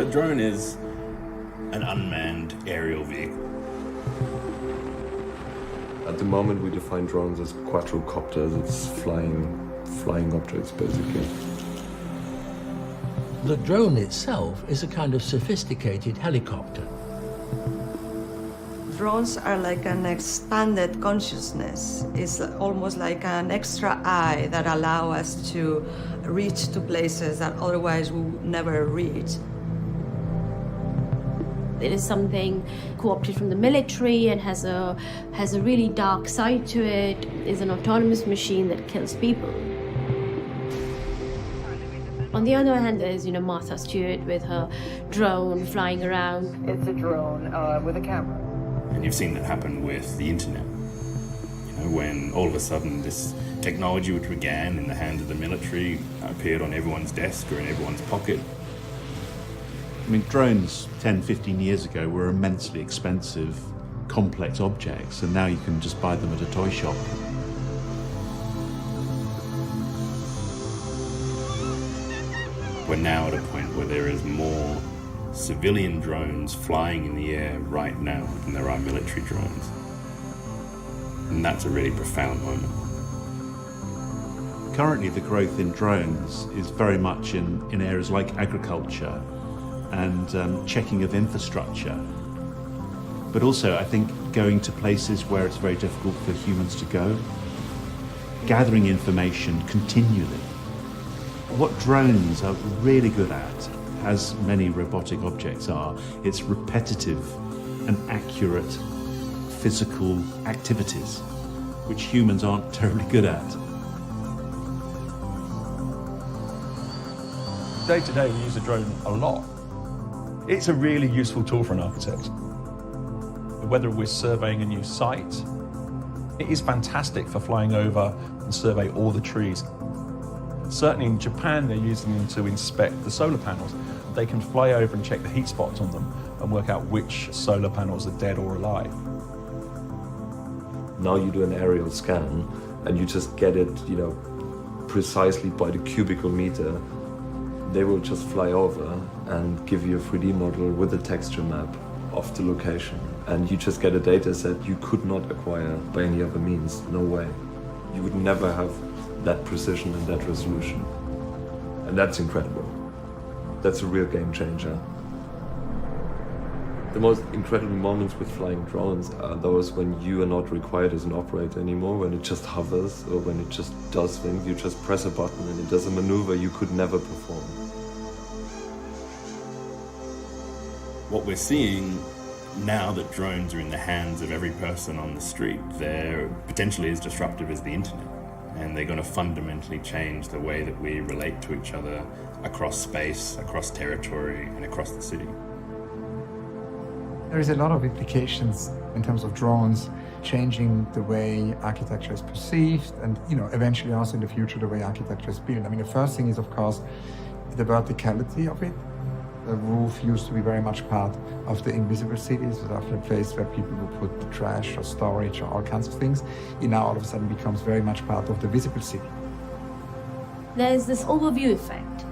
A drone is an unmanned aerial vehicle. At the moment we define drones as quadrocopters. It's flying objects basically. The drone itself is a kind of sophisticated helicopter. Drones are like an expanded consciousness. It's almost like an extra eye that allow us to reach to places that otherwise we would never reach. It is something co-opted from the military and has a really dark side to it. It's an autonomous machine that kills people. On the other hand, there's, Martha Stewart with her drone flying around. It's a drone with a camera. And you've seen that happen with the internet. When all of a sudden this technology which began in the hands of the military appeared on everyone's desk or in everyone's pocket. I mean, drones 10, 15 years ago were immensely expensive, complex objects, and now you can just buy them at a toy shop. We're now at a point where there is more civilian drones flying in the air right now than there are military drones. And that's a really profound moment. Currently, the growth in drones is very much in areas like agriculture and checking of infrastructure. But also, I think, going to places where it's very difficult for humans to go, gathering information continually. What drones are really good at, as many robotic objects are, it's repetitive and accurate physical activities, which humans aren't terribly good at. Day to day, we use a drone a lot. It's a really useful tool for an architect. Whether we're surveying a new site, it is fantastic for flying over and survey all the trees. Certainly in Japan, they're using them to inspect the solar panels. They can fly over and check the heat spots on them and work out which solar panels are dead or alive. Now you do an aerial scan and you just get it, precisely by the cubical meter. They will just fly over and give you a 3D model with a texture map of the location. And you just get a data set you could not acquire by any other means, no way. You would never have that precision and that resolution. And that's incredible. That's a real game changer. The most incredible moments with flying drones are those when you are not required as an operator anymore, when it just hovers or when it just does things. You just press a button and it does a maneuver you could never perform. What we're seeing now that drones are in the hands of every person on the street, they're potentially as disruptive as the internet. And they're going to fundamentally change the way that we relate to each other across space, across territory, and across the city. There is a lot of implications in terms of drones changing the way architecture is perceived and, eventually also in the future the way architecture is built. I mean, the first thing is, of course, the verticality of it. The roof used to be very much part of the invisible cities, it was often a place where people would put the trash or storage or all kinds of things. It now all of a sudden becomes very much part of the visible city. There's this overview effect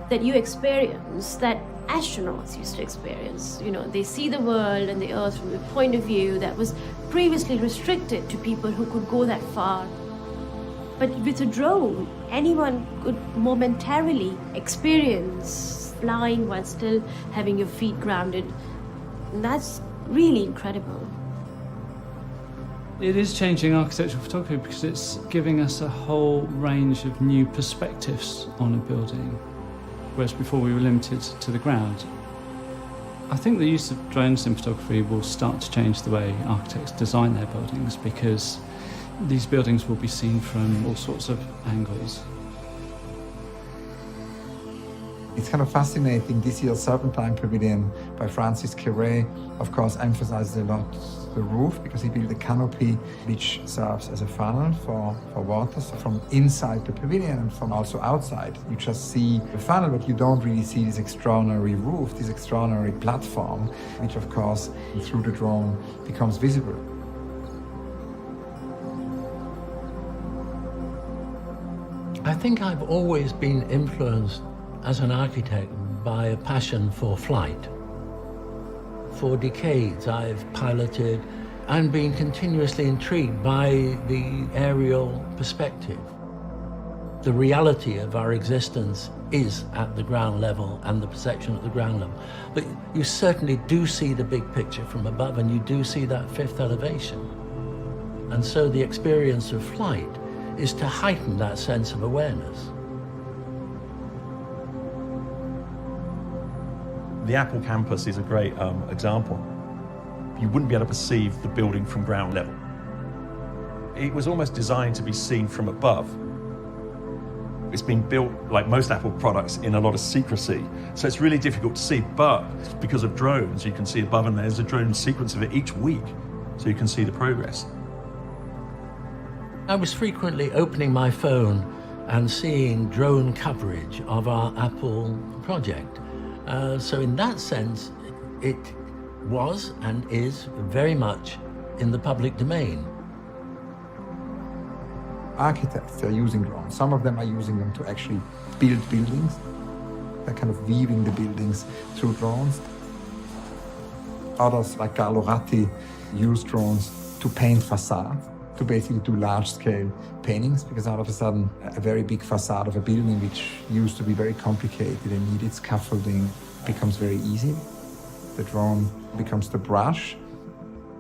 that you experience that astronauts used to experience. They see the world and the Earth from a point of view that was previously restricted to people who could go that far. But with a drone, anyone could momentarily experience flying while still having your feet grounded. And that's really incredible. It is changing architectural photography because it's giving us a whole range of new perspectives on a building, whereas before we were limited to the ground. I think the use of drones in photography will start to change the way architects design their buildings, because these buildings will be seen from all sorts of angles. It's kind of fascinating. This year's Serpentine Pavilion by Francis Queré, of course, emphasizes a lot the roof because he built a canopy which serves as a funnel for water. So from inside the pavilion and from also outside, you just see the funnel, but you don't really see this extraordinary roof, this extraordinary platform, which of course, through the drone, becomes visible. I think I've always been influenced as an architect by a passion for flight. For decades, I've piloted and been continuously intrigued by the aerial perspective. The reality of our existence is at the ground level and the perception at the ground level. But you certainly do see the big picture from above, and you do see that fifth elevation. And so the experience of flight is to heighten that sense of awareness. The Apple campus is a great example. You wouldn't be able to perceive the building from ground level. It was almost designed to be seen from above. It's been built, like most Apple products, in a lot of secrecy. So it's really difficult to see, but because of drones, you can see above, and there's a drone sequence of it each week, so you can see the progress. I was frequently opening my phone and seeing drone coverage of our Apple project. So in that sense, it was and is very much in the public domain. Architects are using drones. Some of them are using them to actually build buildings. They're kind of weaving the buildings through drones. Others, like Carlo Ratti, use drones to paint facades, to basically do large-scale paintings, because all of a sudden a very big facade of a building, which used to be very complicated and needed scaffolding, becomes very easy. The drone becomes the brush.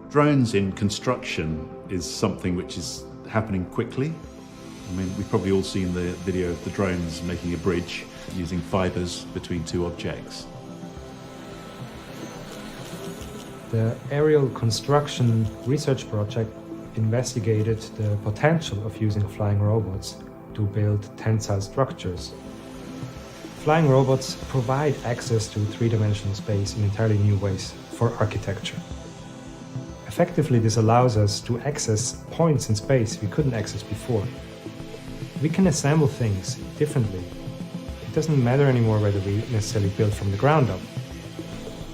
Drones in construction is something which is happening quickly. I mean, we've probably all seen the video of the drones making a bridge using fibers between two objects. The aerial construction research project investigated the potential of using flying robots to build tensile structures. Flying robots provide access to three-dimensional space in entirely new ways for architecture. Effectively, this allows us to access points in space we couldn't access before. We can assemble things differently. It doesn't matter anymore whether we necessarily build from the ground up.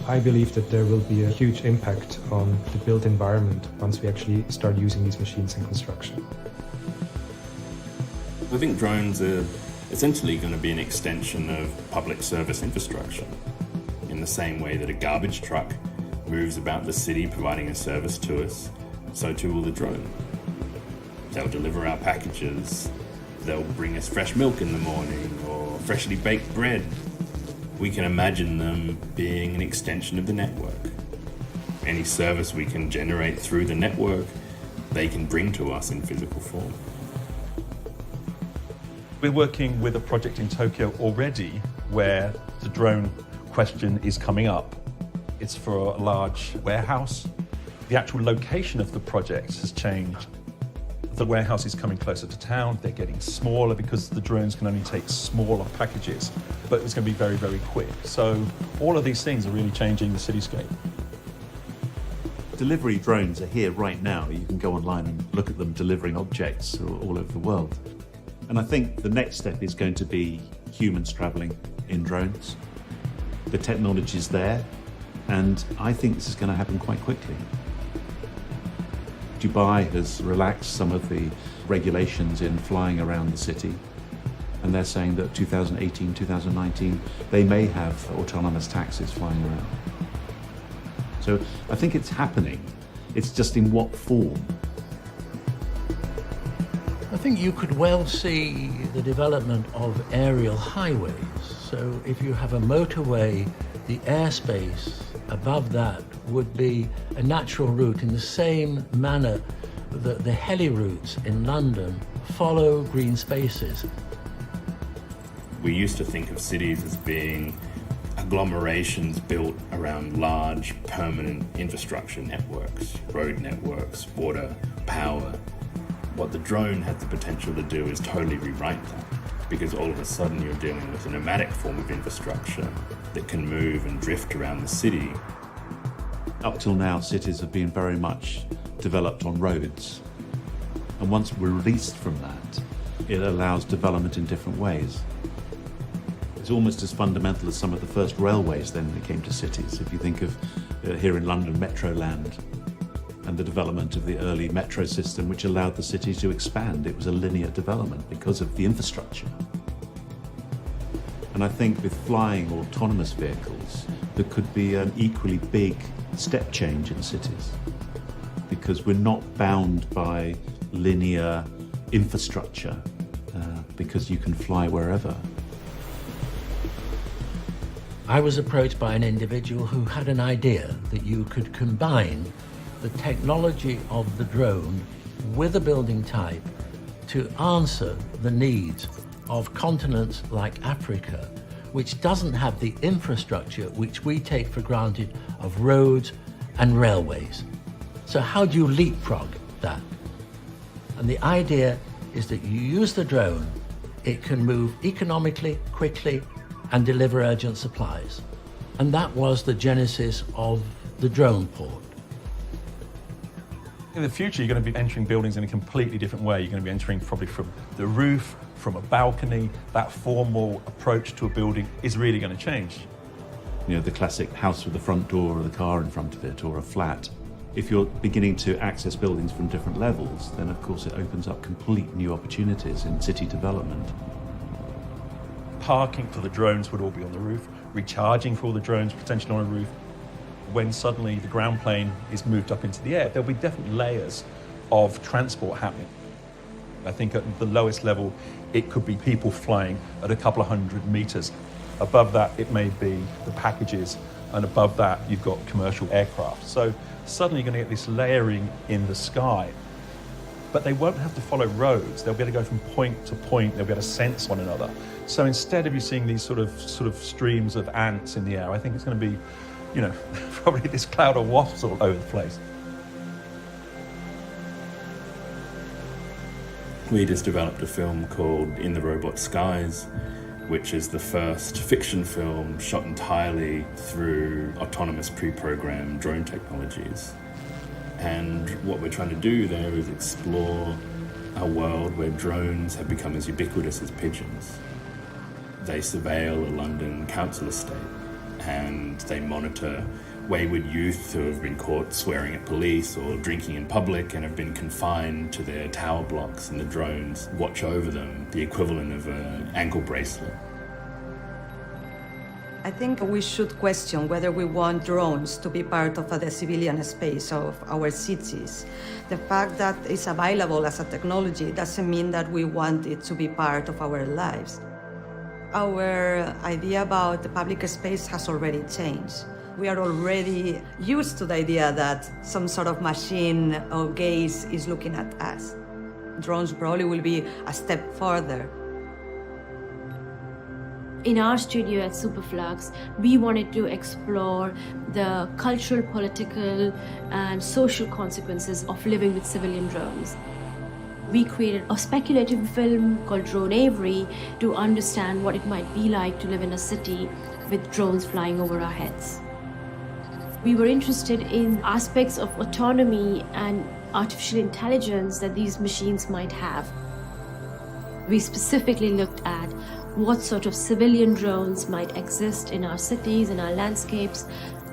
I believe that there will be a huge impact on the built environment once we actually start using these machines in construction. I think drones are essentially going to be an extension of public service infrastructure, in the same way that a garbage truck moves about the city providing a service to us, so too will the drone. They'll deliver our packages, they'll bring us fresh milk in the morning or freshly baked bread. We can imagine them being an extension of the network. Any service we can generate through the network, they can bring to us in physical form. We're working with a project in Tokyo already where the drone question is coming up. It's for a large warehouse. The actual location of the project has changed. The warehouse is coming closer to town. They're getting smaller because the drones can only take smaller packages, but it's going to be very, very quick. So all of these things are really changing the cityscape. Delivery drones are here right now. You can go online and look at them delivering objects all over the world. And I think the next step is going to be humans traveling in drones. The technology's there, and I think this is going to happen quite quickly. Dubai has relaxed some of the regulations in flying around the city, and they're saying that 2018, 2019, they may have autonomous taxis flying around. So I think it's happening. It's just in what form. I think you could well see the development of aerial highways. So if you have a motorway, the airspace above that would be a natural route in the same manner that the heli routes in London follow green spaces. We used to think of cities as being agglomerations built around large, permanent infrastructure networks, road networks, water, power. What the drone has the potential to do is totally rewrite that, because all of a sudden you're dealing with a nomadic form of infrastructure that can move and drift around the city. Up till now, cities have been very much developed on roads. And once we're released from that, it allows development in different ways. It's almost as fundamental as some of the first railways then that came to cities. If you think of here in London, Metroland, and the development of the early metro system, which allowed the city to expand. It was a linear development because of the infrastructure. And I think with flying or autonomous vehicles, there could be an equally big step change in cities, because we're not bound by linear infrastructure, because you can fly wherever. I was approached by an individual who had an idea that you could combine the technology of the drone with a building type to answer the needs of continents like Africa, which doesn't have the infrastructure which we take for granted of roads and railways. So how do you leapfrog that? And the idea is that you use the drone, it can move economically, quickly, and deliver urgent supplies. And that was the genesis of the drone port. In the future, you're going to be entering buildings in a completely different way. You're going to be entering probably from the roof, from a balcony. That formal approach to a building is really going to change. You know, the classic house with the front door or the car in front of it, or a flat. If you're beginning to access buildings from different levels, then of course it opens up complete new opportunities in city development. Parking for the drones would all be on the roof, recharging for all the drones potentially on a roof. When suddenly the ground plane is moved up into the air, there'll be different layers of transport happening. I think at the lowest level, it could be people flying at a couple of 100 meters. Above that, it may be the packages, and above that, you've got commercial aircraft. So suddenly you're going to get this layering in the sky. But they won't have to follow roads. They'll be able to go from point to point. They'll be able to sense one another. So instead of you seeing these sort of streams of ants in the air, I think it's going to be, you know, probably this cloud of wasps all over the place. We just developed a film called In the Robot Skies, which is the first fiction film shot entirely through autonomous pre-programmed drone technologies. And what we're trying to do there is explore a world where drones have become as ubiquitous as pigeons. They surveil a London council estate, and they monitor wayward youth who have been caught swearing at police or drinking in public and have been confined to their tower blocks, and the drones watch over them, the equivalent of an ankle bracelet. I think we should question whether we want drones to be part of the civilian space of our cities. The fact that it's available as a technology doesn't mean that we want it to be part of our lives. Our idea about the public space has already changed. We are already used to the idea that some sort of machine or gaze is looking at us. Drones probably will be a step further. In our studio at Superflux, we wanted to explore the cultural, political, and social consequences of living with civilian drones. We created a speculative film called Drone Avery to understand what it might be like to live in a city with drones flying over our heads. We were interested in aspects of autonomy and artificial intelligence that these machines might have. We specifically looked at what sort of civilian drones might exist in our cities, in our landscapes,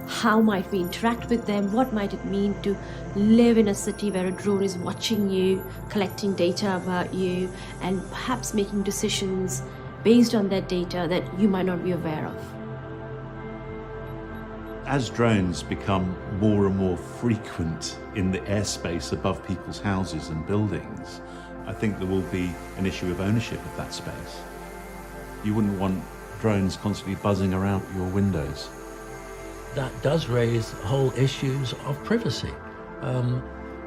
how might we interact with them, what might it mean to live in a city where a drone is watching you, collecting data about you, and perhaps making decisions based on that data that you might not be aware of. As drones become more and more frequent in the airspace above people's houses and buildings, I think there will be an issue of ownership of that space. You wouldn't want drones constantly buzzing around your windows. That does raise whole issues of privacy,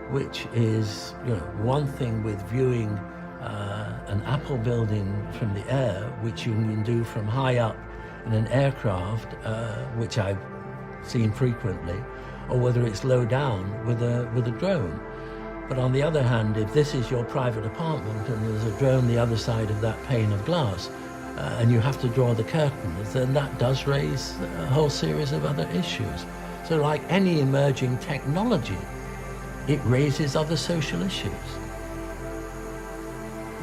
which is, you know, one thing with viewing an Apple building from the air, which you can do from high up in an aircraft, which I've seen frequently, or whether it's low down with a drone. But on the other hand, if this is your private apartment and there's a drone the other side of that pane of glass, and you have to draw the curtains, then that does raise a whole series of other issues. So like any emerging technology, it raises other social issues.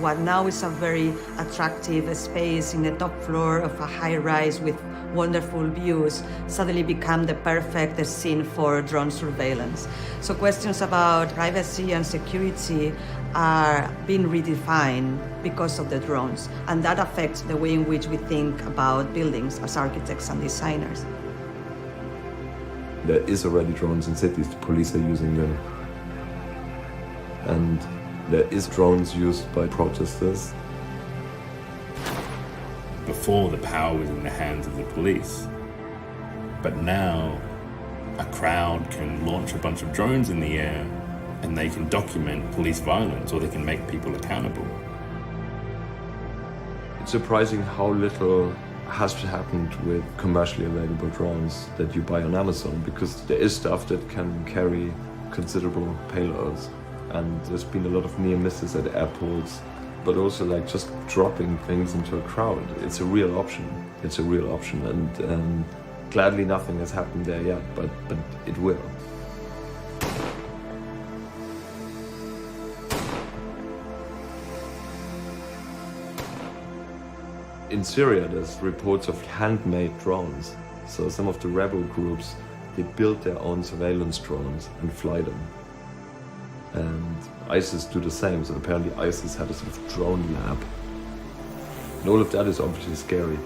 What now is a very attractive space in the top floor of a high-rise with wonderful views suddenly become the perfect scene for drone surveillance. So questions about privacy and security are being redefined because of the drones, and that affects the way in which we think about buildings as architects and designers. There is already drones in cities, the police are using them. And there is drones used by protesters. Before, the power was in the hands of the police. But now, a crowd can launch a bunch of drones in the air and they can document police violence, or they can make people accountable. It's surprising how little has happened with commercially available drones that you buy on Amazon, because there is stuff that can carry considerable payloads. And there's been a lot of near misses at airports, but also like just dropping things into a crowd. It's a real option. It's a real option, and gladly nothing has happened there yet, but it will. In Syria, there's reports of handmade drones. So some of the rebel groups, they build their own surveillance drones and fly them. And ISIS do the same. So apparently ISIS had a sort of drone lab. And all of that is obviously scary.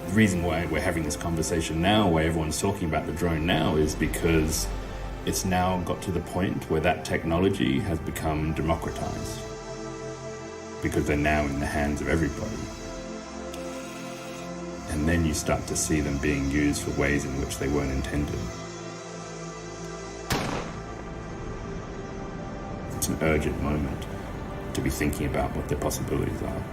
The reason why we're having this conversation now, why everyone's talking about the drone now, is because it's now got to the point where that technology has become democratized. Because they're now in the hands of everybody. And then you start to see them being used for ways in which they weren't intended. It's an urgent moment to be thinking about what the possibilities are.